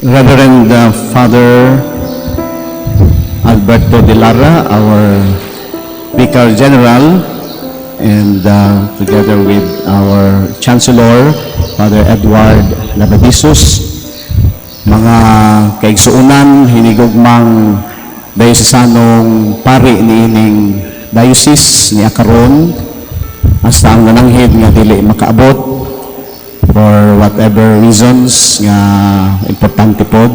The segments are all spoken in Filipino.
Reverend Father Alberto de Lara, our Vicar General, and together with our Chancellor, Father Edward Labadisus, mga kaigsuunan, hinigugmang diocesanong pari ni ining diocese ni Akaron, hasta ang nananghid nga dili makaabot for whatever reasons nga importante pod,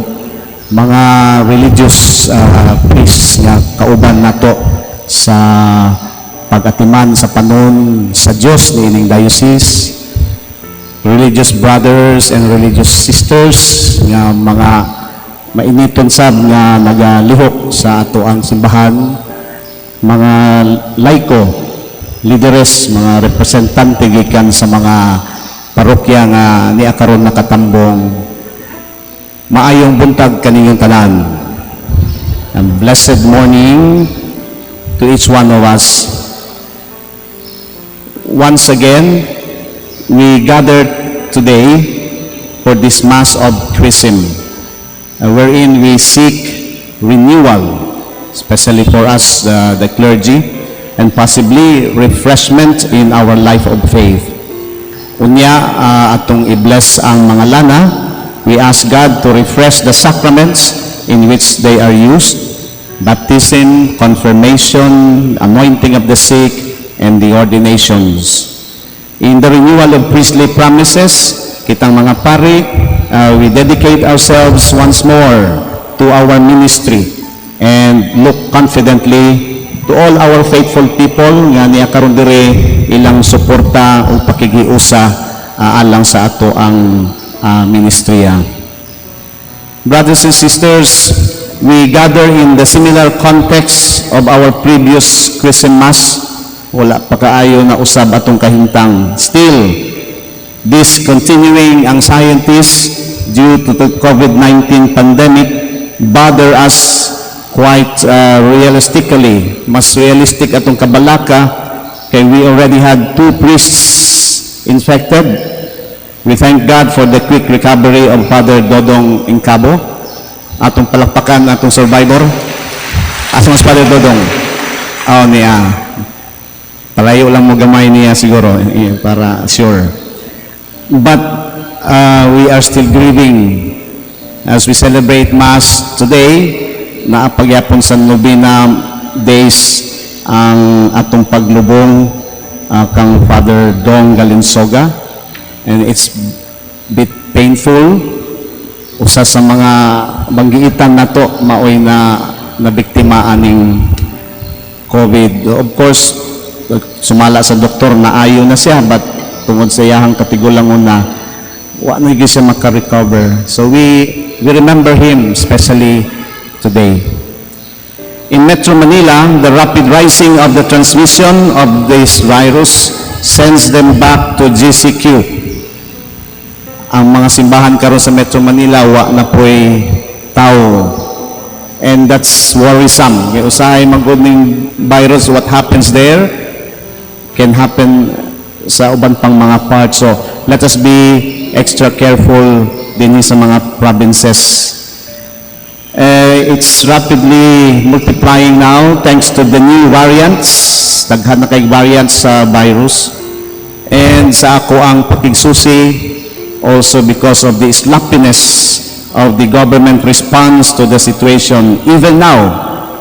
mga religious priests nga kauban nato sa pag-atiman sa panon sa Dios ni ining diocese, religious brothers and religious sisters nga mga mainiton sab nga nagalihok sa ato ang simbahan, mga laiko, leaders, mga representante gikan sa mga parokya nga ni Akaron nakatambong, maayong buntag kaninyong tanan. And blessed morning to each one of us. Once again, we gathered today for this Mass of Chrism, wherein we seek renewal, especially for us, the clergy, and possibly refreshment in our life of faith. Unya, atong i-bless ang mga lana. We ask God to refresh the sacraments in which they are used: baptism, confirmation, anointing of the sick, and the ordinations. In the renewal of priestly promises, kitang mga pari, we dedicate ourselves once more to our ministry and look confidently to all our faithful people nga niya karon dire ilang suporta o pakigiusa alang sa ato ang ministriya. Brothers and sisters, we gather in the similar context of our previous Chrism Mass. Wala pa kaayo na usab atong kahintang. Still, this continuing anxieties due to the COVID-19 pandemic bother us quite realistically. Mas realistic atong kabalaka kay we already had 2 priests infected. We thank God for the quick recovery of Father Dodong Incabo. Atong palakpakan atong survivor. Asa mas Father Dodong? Niya. Palayo lang mo gamay niya siguro para sure. But we are still grieving as we celebrate Mass today. Naapagyapon sa Novena days ang atong paglubong kang Father Dong Galinsoga, and it's bit painful. Usa sa mga banggiitan nato maoy na nabiktima aning COVID. Of course, sumala sa doktor na ayo na siya, but tungod sa iyang katigulangon na wa na gyud siya maka-recover. So we remember him especially today. In Metro Manila, the rapid rising of the transmission of this virus sends them back to GCQ. Ang mga simbahan karon sa Metro Manila wa na po'y tao. And that's worrisome. Kaya usahay magod ning virus, what happens there can happen sa uban pang mga parts. So let us be extra careful din sa mga provinces. It's rapidly multiplying now thanks to the new variants. Daghan na kay variants sa virus. And sa ako ang pakigsusi also because of the sloppiness of the government response to the situation. Even now,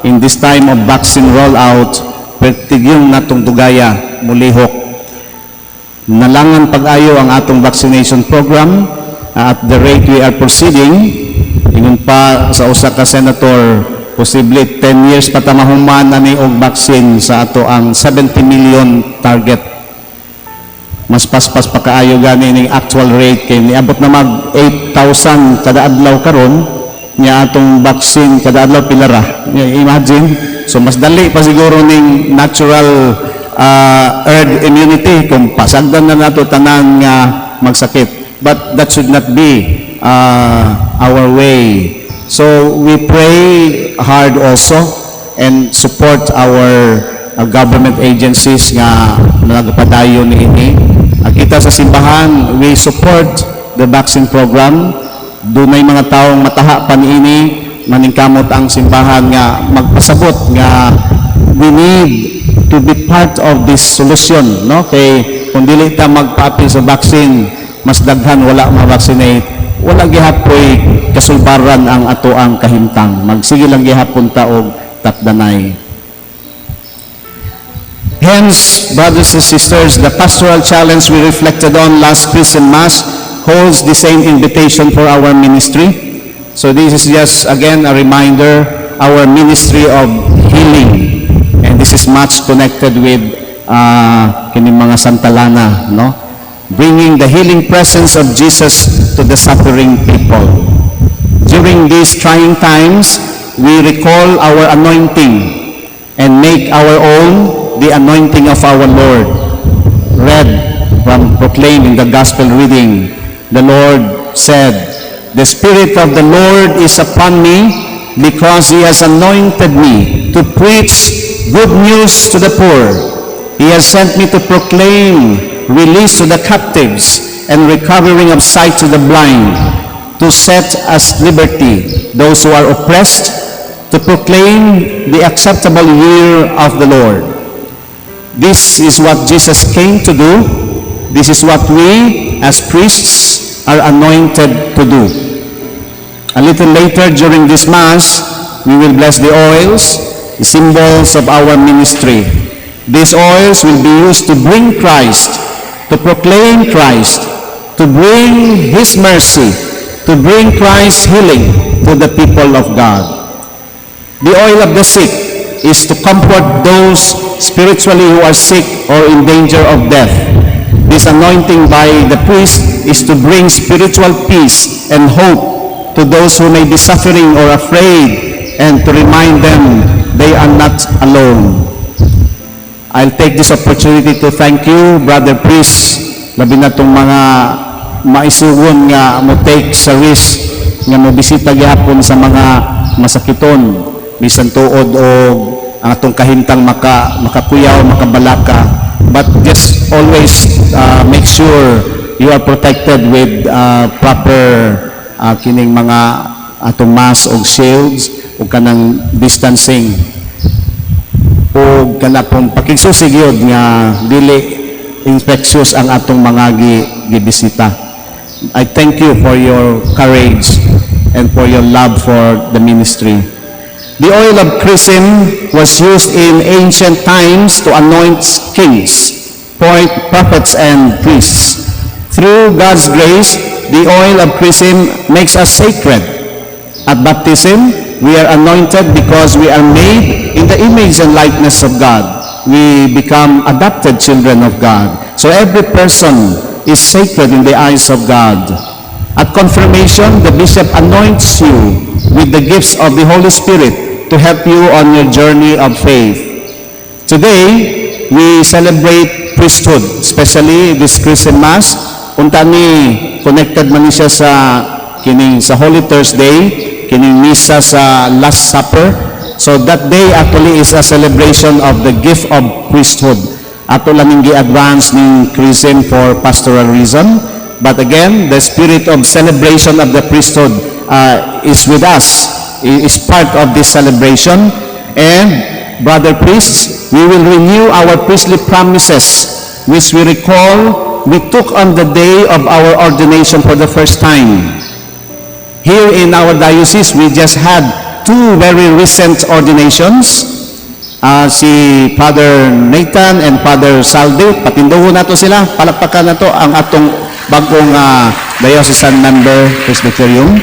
in this time of vaccine rollout, pertigyong natong dugaya, mulihok. Nalangan pag-ayo ang atong vaccination program at the rate we are proceeding. Ingon pa sa usa ka senator, posible 10 years pa ta mahuman ani og vaccine sa ato ang 70 million target. Mas paspas pa kaayo gani ning actual rate kay niabot na mag 8,000 kada adlaw karon nya atong vaccine kada adlaw pilara. Imagine, so mas dali pa siguro ning natural herd immunity kung pasagdan na nato tanan nga magsakit. But that should not be our way. So we pray hard also and support our government agencies nga nagpadayon ini. Kita sa simbahan, we support the vaccine program dunay mga taong mataha pa niini maningkamot ang simbahan nga magpasabot nga we need to be part of this solution, no? Kay kung dili ta magpa-apil sa vaccine, mas daghan wala ma-vaccinate, wala gihapoy kasulbaran ang ato ang kahimtang. Magsige lang gihapon ta og tapdanay. Hence, brothers and sisters, the pastoral challenge we reflected on last Christian Mass holds the same invitation for our ministry. So this is just again a reminder, our ministry of healing. And this is much connected with kining mga Santalana, no? Bringing the healing presence of Jesus to the suffering people. During these trying times, we recall our anointing and make our own the anointing of our Lord. Read from proclaimed in the gospel reading, the Lord said, "The Spirit of the Lord is upon me, because He has anointed me to preach good news to the poor. He has sent me to proclaim release to the captives and recovering of sight to the blind, to set at liberty those who are oppressed, to proclaim the acceptable year of the Lord." This is what Jesus came to do. This is what we as priests are anointed to do. A little later during this Mass, we will bless the oils, the symbols of our ministry. These oils will be used to bring Christ, to proclaim Christ, to bring His mercy, to bring Christ's healing to the people of God. The oil of the sick is to comfort those spiritually who are sick or in danger of death. This anointing by the priest is to bring spiritual peace and hope to those who may be suffering or afraid, and to remind them they are not alone. I'll take this opportunity to thank you, Brother Priest, labi na itong mga maisugon nga mo take sa risk nga mo bisita gihapon sa mga masakiton, bisan tuod o ang atong kahimtang makakuyaw, makabalaka. But just always make sure you are protected with proper kining mga atong mask o shields o kanang distancing o kanang pakigsusig yun nga dili infectious ang atong mga gibisita. I thank you for your courage and for your love for the ministry. The oil of chrism was used in ancient times to anoint kings, prophets, and priests. Through God's grace, the oil of chrism makes us sacred. At baptism, we are anointed because we are made in the image and likeness of God. We become adopted children of God. So every person is sacred in the eyes of God. At confirmation, the bishop anoints you with the gifts of the Holy Spirit to help you on your journey of faith. Today, we celebrate priesthood, especially this Christian Mass. Unta ni connected man siya sa kining sa Holy Thursday, kining misa sa Last Supper. So that day actually is a celebration of the gift of priesthood. Ato lang gi-advance ning chrism for pastoral reason. But again, the spirit of celebration of the priesthood is with us, is part of this celebration. And brother priests, we will renew our priestly promises, which we recall we took on the day of our ordination for the first time. Here in our diocese, we just had two very recent ordinations. Si Father Nathan and Father Salde, patinduho na to sila, palakpakan na to ang atong bagong diocesan member Presbyterium.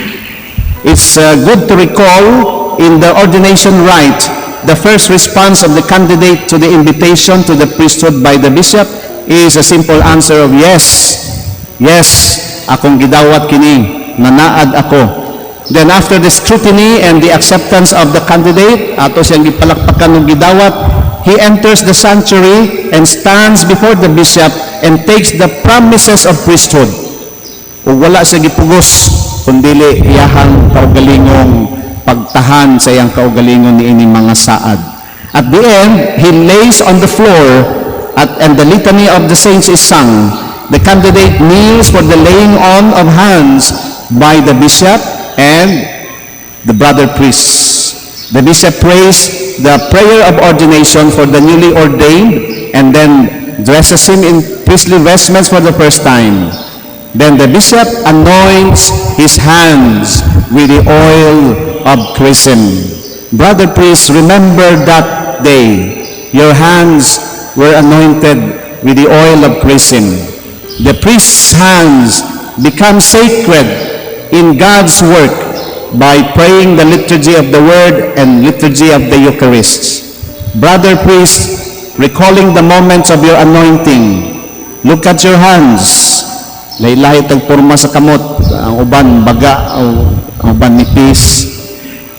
It's good to recall in the ordination rite, the first response of the candidate to the invitation to the priesthood by the bishop is a simple answer of yes. Yes, akong gidawat kini, nanaad ako. Then after the scrutiny and the acceptance of the candidate, ato siyang gipalakpakan ng gidawat, he enters the sanctuary and stands before the bishop and takes the promises of priesthood. Ug wala siya gipugos, kundili iyahang kaugalingong pagtahan sa iyang kaugalingon ni ining mga saad. At the end, he lays on the floor and the litany of the saints is sung. The candidate kneels for the laying on of hands by the bishop and the brother priests. The bishop prays the prayer of ordination for the newly ordained and then dresses him in priestly vestments for the first time. Then the bishop anoints his hands with the oil of chrism. Brother priests, remember that day. Your hands were anointed with the oil of chrism. The priest's hands become sacred in God's work by praying the liturgy of the Word and liturgy of the Eucharist. Brother priest, recalling the moments of your anointing, look at your hands. Laylay tagporma sa kamot, ang uban baga, ang uban nipis.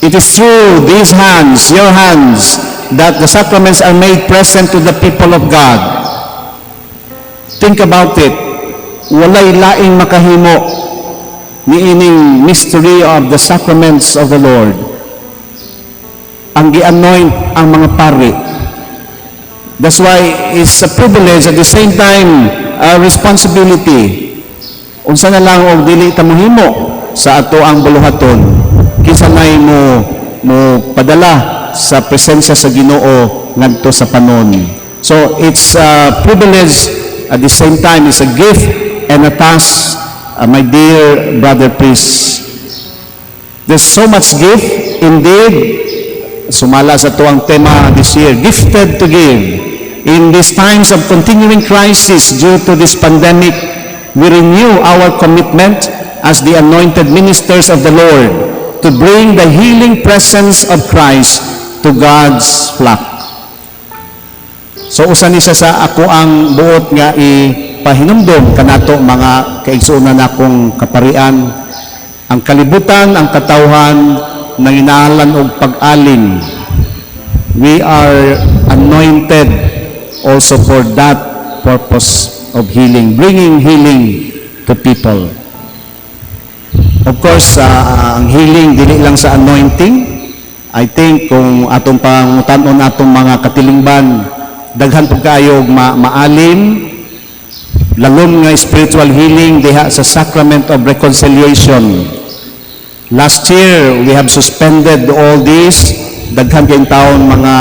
It is through these hands, your hands, that the sacraments are made present to the people of God. Think about it. Walay laing makahimo niining mystery of the sacraments of the Lord. Ang gi-anoint ang mga pari. That's why it's a privilege at the same time a responsibility. Unsa na lang og dili ta mohimo sa ato ang buluhaton kinsa nay mo padala sa presensya sa Ginoo ngadto sa panon. So it's a privilege at the same time it's a gift and a task, my dear brother priests. There's so much gift indeed. Sumala sa tuang tema this year, gifted to give. In these times of continuing crisis due to this pandemic, we renew our commitment as the anointed ministers of the Lord to bring the healing presence of Christ to God's flock. So usa ni sa ako ang buot nga ipahinumdom kanato mga kaigsuonan akong kaparian, ang kalibutan, ang katawhan nanginahalan og pag-alim. We are anointed also for that purpose of healing, bringing healing to people. Of course, ang healing dili lang sa anointing. I think kung atong pangutanon atong mga katilingban, daghan pud kaayo maalim, lalom nga spiritual healing diha sa sacrament of reconciliation. Last year, we have suspended all this. Daghan kayong taon mga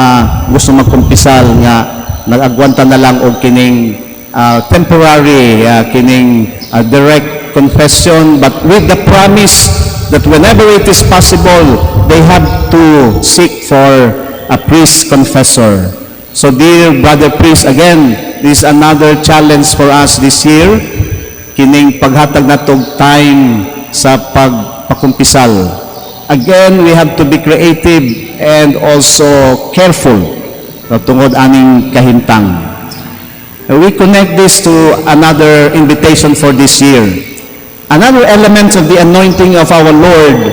gusto magkumpisal nga nag-agwanta na lang og kining temporary kining direct confession, but with the promise that whenever it is possible, they have to seek for a priest confessor. So dear brother priest, again, this is another challenge for us this year, kining paghatag natong time sa pagpakumpisal. Again, we have to be creative and also careful tungod aning kahimtang. We connect this to another invitation for this year. Another element of the anointing of our Lord,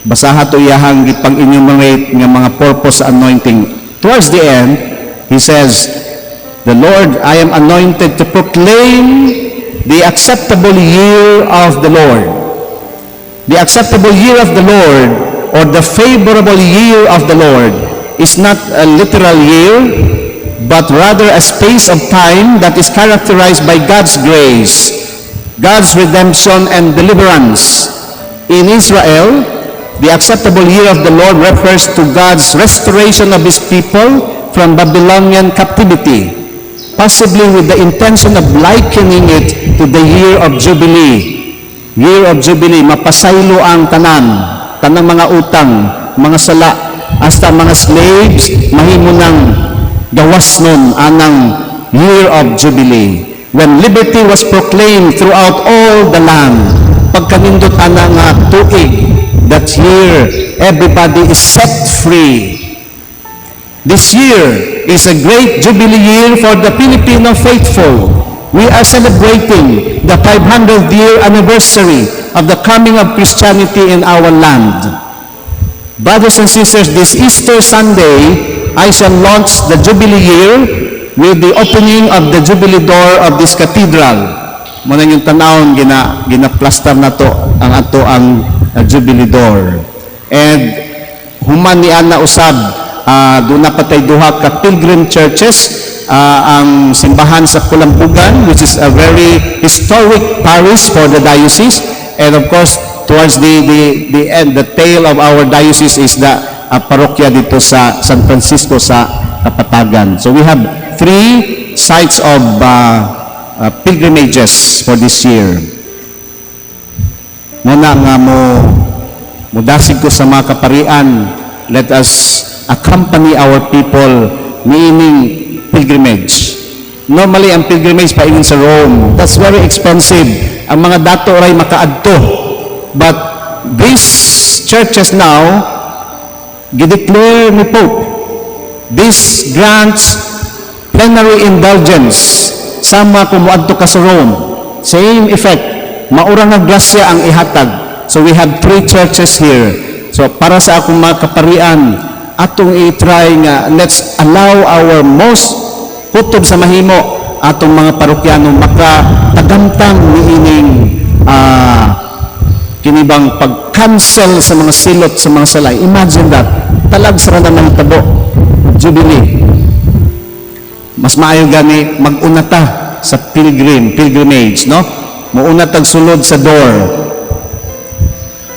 basaha to iyahang gipang-enumerate nga mga purpose sa anointing. Towards the end, he says, "The Lord, I am anointed to proclaim the acceptable year of the Lord." The acceptable year of the Lord, or the favorable year of the Lord, is not a literal year, but rather a space of time that is characterized by God's grace, God's redemption and deliverance. In Israel, the acceptable year of the Lord refers to God's restoration of His people from Babylonian captivity, possibly with the intention of likening it to the year of Jubilee. Year of Jubilee, mapasaylo ang tanang mga utang, mga sala, hasta mga slaves, mahimo ng gawas nun anang year of Jubilee. When liberty was proclaimed throughout all the land, pagkanindot anang tuig, that year everybody is set free. This year is a great Jubilee year for the Filipino faithful. We are celebrating the 500th year anniversary of the coming of Christianity in our land. Brothers and sisters, this Easter Sunday, I shall launch the Jubilee year with the opening of the Jubilee door of this cathedral. Muna yung tanawon, gina-plaster na to ang Jubilee door. And human ni ana usab, doon na patay duha ka pilgrim churches, ang simbahan sa Kulambugan, which is a very historic parish for the diocese, And of course, towards the end, the tail of our diocese is the parokya dito sa San Francisco sa Kapatagan. So we have 3 sites of pilgrimages for this year. Muna nga mudasig ko sa mga kaparian, let us accompany our people meaning pilgrimage. Normally, ang pilgrimage paingin sa Rome. That's very expensive. Ang mga dato ray makaadto. But these churches now, gideclare ni Pope, this grants plenary indulgence sa mga kumuadto ka sa Rome. Same effect. Maurang nga grasya ang ihatag. So we have 3 churches here. So para sa akong mga kaparian, atong i-try nga, let's allow our most kutob sa mahimo, atong mga parokyano makatagamtang niining kinibang pag-cancel sa mga silot sa mga salay. Imagine that. Talag sa na ng tabo. Jubilee. Mas maayo gani mag-unata sa pilgrimage, no? Maunatag sulod sa door.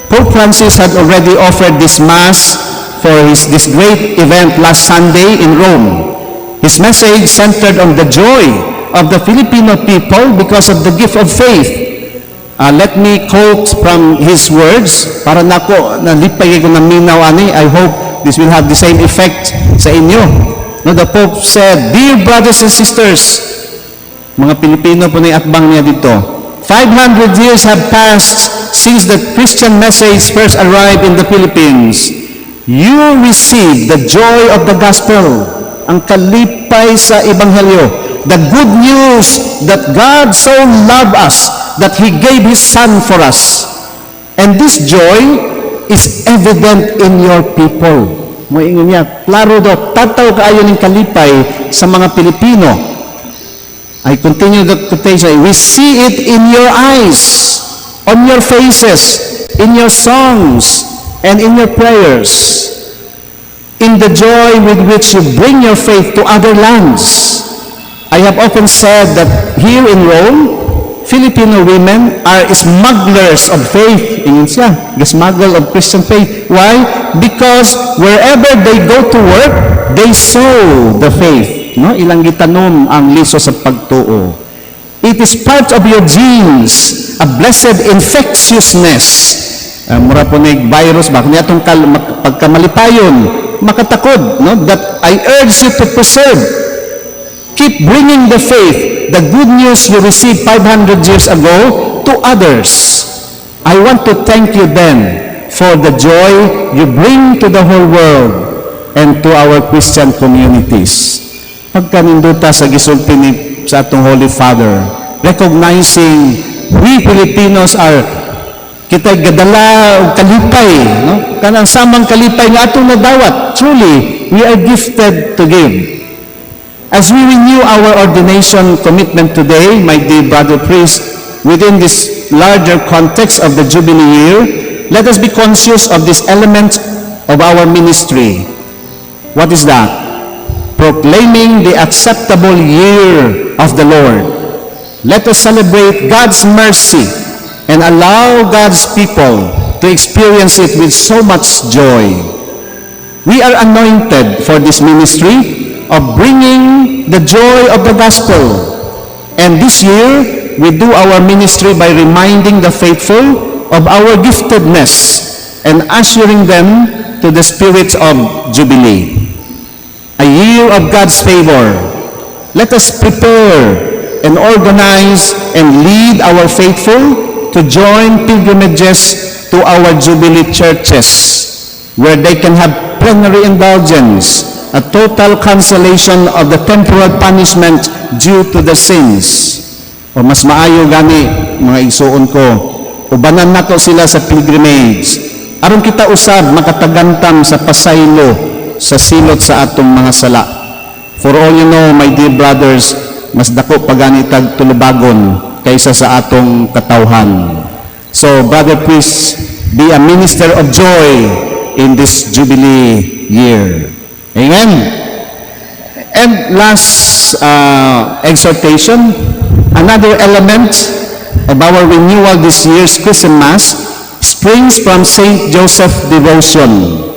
Pope Francis had already offered this Mass for this great event last Sunday in Rome. His message centered on the joy of the Filipino people because of the gift of faith. Let me quote from his words para nako nalipay ko na minaw ani. I hope this will have the same effect sa inyo. No, the Pope said, "Dear brothers and sisters," mga Pilipino po na atbang niya dito, 500 years have passed since the Christian message first arrived in the Philippines. You received the joy of the gospel, ang kalipay sa Ebanghelyo, the good news that God so loved us that He gave His Son for us. And this joy is evident in your people. Moingon niya, klaro daw, tataw kaayo ng kalipay sa mga Pilipino. I continue the quotation. We see it in your eyes, on your faces, in your songs, and in your prayers, in the joy with which you bring your faith to other lands. I have often said that here in Rome, Filipino women are smugglers of faith. Ingin siya, the smuggle of Christian faith. Why? Because wherever they go to work, they sow the faith. No? Ilang gitanom ang liso sa pagtuo. It is part of your genes, a blessed infectiousness. Mura po na virus ba? Kanya itong pagkamalipayon, makatakod, no? That I urge you to preserve. Keep bringing the faith, the good news you received 500 years ago to others. I want to thank you then for the joy you bring to the whole world and to our Christian communities. Pagkaninduta sa gisulti ni sa atong Holy Father, recognizing we Filipinos are kita'y gadala o kalipay, no? Kanang samang kalipay nga atong nadawat. Truly, we are gifted to give. As we renew our ordination commitment today, my dear brother priest, within this larger context of the Jubilee year, let us be conscious of this element of our ministry. What is that? Proclaiming the acceptable year of the Lord. Let us celebrate God's mercy and allow God's people to experience it with so much joy. We are anointed for this ministry of bringing the joy of the gospel. And this year, we do our ministry by reminding the faithful of our giftedness and ushering them to the spirit of Jubilee. A year of God's favor. Let us prepare and organize and lead our faithful to join pilgrimages to our Jubilee churches, where they can have plenary indulgence, a total cancellation of the temporal punishment due to the sins. O mas maayo gani, mga igsuon ko, ubanan nato sila sa pilgrimage, aron kita usab makatagantam sa pasaylo sa silot sa atong mga sala. For all you know, my dear brothers, mas dako pagani tag tulubagon kaysa sa atong katawhan. So, brother, please be a minister of joy in this Jubilee year. Amen. And last exhortation, another element of our renewal this year's Christmas springs from Saint Joseph devotion.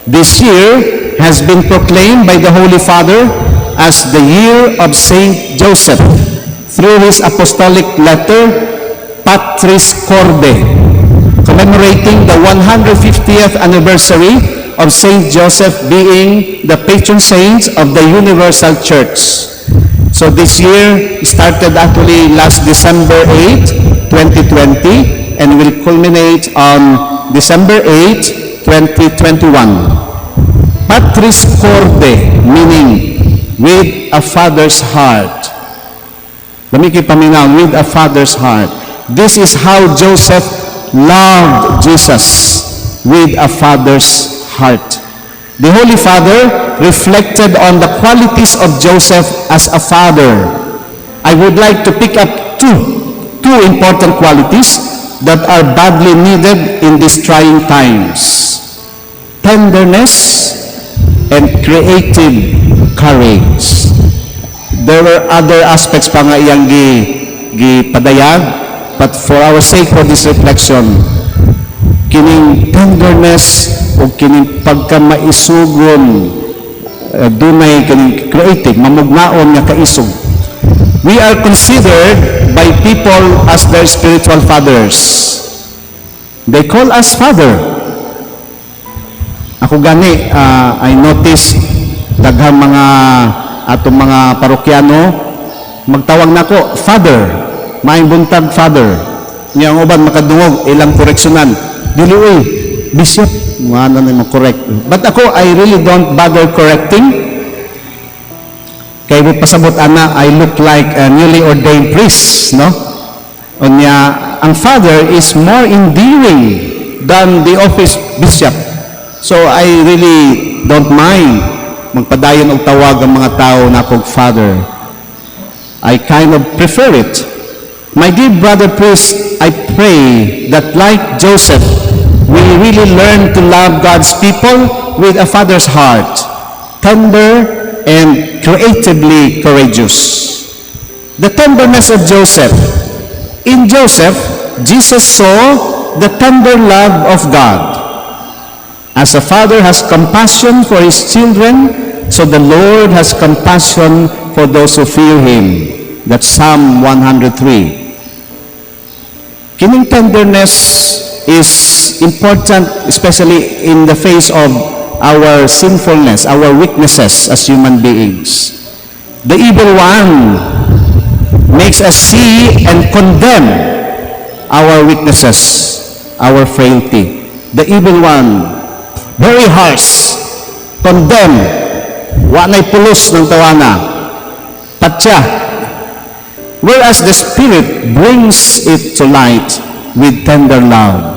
This year has been proclaimed by the Holy Father as the year of Saint Joseph through his apostolic letter, Patris Corde, commemorating the 150th anniversary of Saint Joseph being the patron saint of the Universal Church. So this year started actually last December 8, 2020, and will culminate on December 8, 2021. Patris Corde, meaning with a father's heart. Paminaw, with a father's heart. This is how Joseph loved Jesus, with a father's heart. The Holy Father reflected on the qualities of Joseph as a father. I would like to pick up two important qualities that are badly needed in these trying times: tenderness and creative courage. There were other aspects pa nga iyang gipadayag, but for our sake for this reflection, kining tenderness o kining pagka-maisugon, dunay kining creative, mamugnaon nga kaisog. We are considered by people as their spiritual fathers. They call us father. Ako gani, I notice daghang mga atong mga parokyano magtawag nako father, maayong buntag father. Nya ang uban makadungog ilang koreksyonan, dili oy bishop ano na correct. But ako, I really don't bother correcting. Kay pasabot ana, I look like a newly ordained priest, no? Unya ang father is more endearing than the office bishop. So I really don't mind magpadayon og tawag ang mga tao na kog father. I kind of prefer it. My dear brother priest, I pray that like Joseph, we really learn to love God's people with a father's heart, tender and creatively courageous. The tenderness of Joseph. In Joseph, Jesus saw the tender love of God. As a father has compassion for his children, so the Lord has compassion for those who fear him. That's Psalm 103. Kining tenderness is important, especially in the face of our sinfulness, our weaknesses as human beings. The evil one makes us see and condemn our weaknesses, our frailty. The evil one, very harsh, condemn, wa na'y pulos ng tawana, patya. Whereas the Spirit brings it to light with tender love.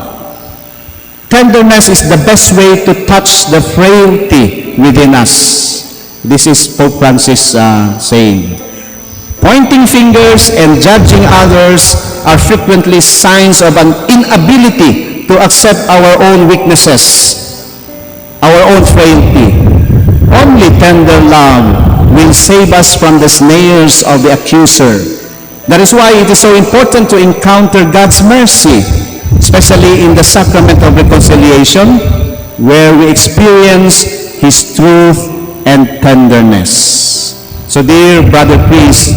Tenderness is the best way to touch the frailty within us. This is Pope Francis saying. Pointing fingers and judging others are frequently signs of an inability to accept our own weaknesses, our own frailty. Only tender love will save us from the snares of the accuser. That is why it is so important to encounter God's mercy, especially in the sacrament of reconciliation, where we experience His truth and tenderness. So dear brother priest,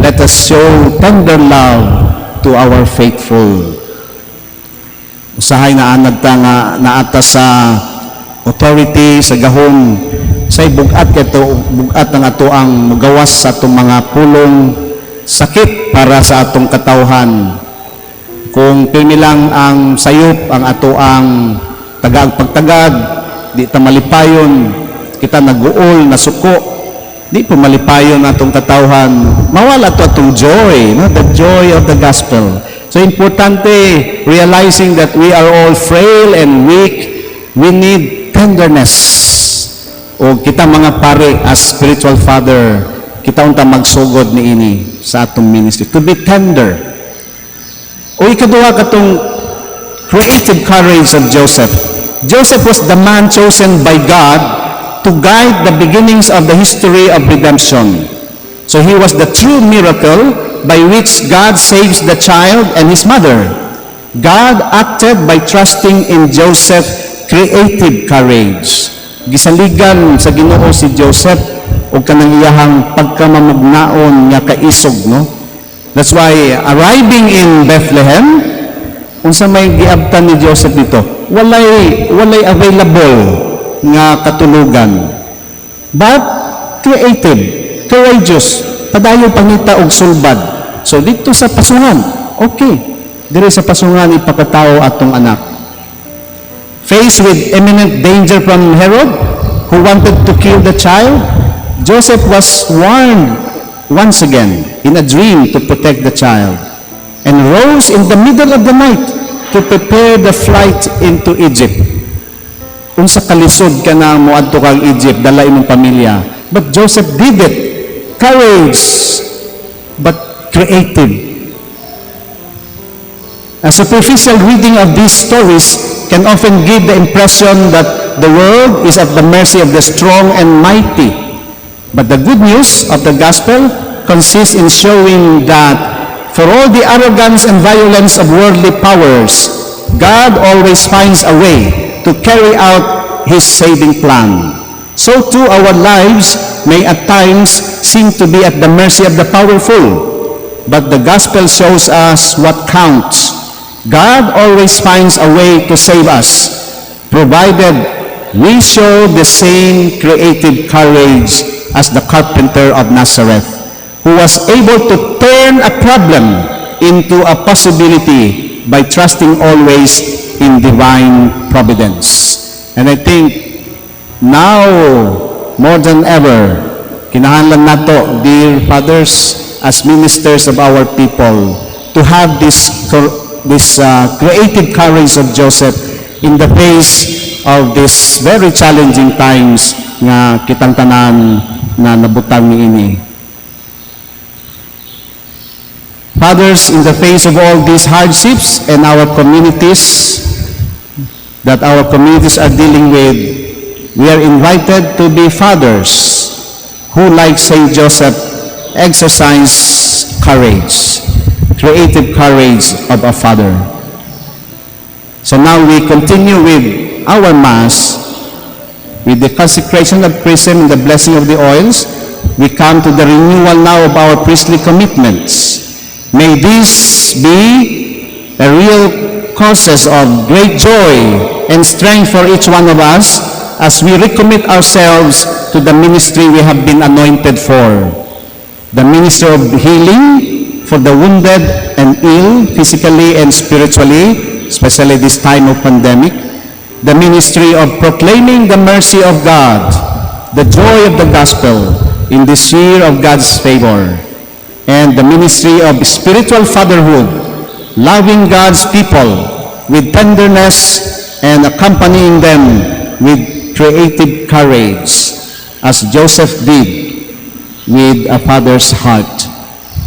let us show tender love to our faithful. Usahay na anad ta nga naata sa authority sa gahom say bugat ang ato ang magawas sa atong mga pulong sakit para sa atong katawhan. Kung pirmi lang ang sayop ang ato ang tagaag pagtagad, di ta malipayon, kita naguol na suko, di po malipayon atong katawhan, mawala to atong joy, no? The joy of the gospel. So importante realizing that we are all frail and weak, we need tenderness. O kita mga pare as spiritual father, kita unta magsugod ni ini sa atong ministry to be tender. O ikaduha katong creative courage of Joseph. Joseph was the man chosen by God to guide the beginnings of the history of redemption. So he was the true miracle by which God saves the child and his mother. God acted by trusting in Joseph's creative courage. Gisaligan sa Ginoo si Joseph o kanang iyahang pagkamamugnaon nga kaisog, no? That's why arriving in Bethlehem, unsa may giabtan ni Joseph dito, walay available nga katulugan. But creative, courageous, padayon pangita og sulbad. So dito sa pasungan, okay. Diri sa pasungan ipakatao atong anak. Faced with imminent danger from Herod, who wanted to kill the child, Joseph was warned once again in a dream to protect the child, and rose in the middle of the night to prepare the flight into Egypt. Unsa kalisod ka na moadto kang Egypt, dala imong pamilya. But Joseph did it. Courage, but creative. A superficial reading of these stories can often give the impression that the world is at the mercy of the strong and mighty. But the good news of the gospel consists in showing that for all the arrogance and violence of worldly powers, God always finds a way to carry out His saving plan. So too our lives may at times seem to be at the mercy of the powerful, but the gospel shows us what counts. God always finds a way to save us, provided we show the same creative courage as the carpenter of Nazareth, who was able to turn a problem into a possibility by trusting always in divine providence. And I think now, more than ever, kinahanglan nato, dear fathers, as ministers of our people, to have this creative courage of Joseph in the face of these very challenging times nga kitang tanan na nabutang niini. Fathers, in the face of all these hardships and our communities that our communities are dealing with, we are invited to be fathers who, like Saint Joseph, exercise courage, creative courage of a father. So now we continue with our Mass, with the consecration of chrism and the blessing of the oils. We come to the renewal now of our priestly commitments. May this be a real causes of great joy and strength for each one of us as we recommit ourselves to the ministry we have been anointed for. The ministry of healing for the wounded and ill, physically and spiritually, especially this time of pandemic. The ministry of proclaiming the mercy of God, the joy of the gospel in this year of God's favor. And the ministry of spiritual fatherhood, loving God's people with tenderness and accompanying them with creative courage, as Joseph did with a father's heart.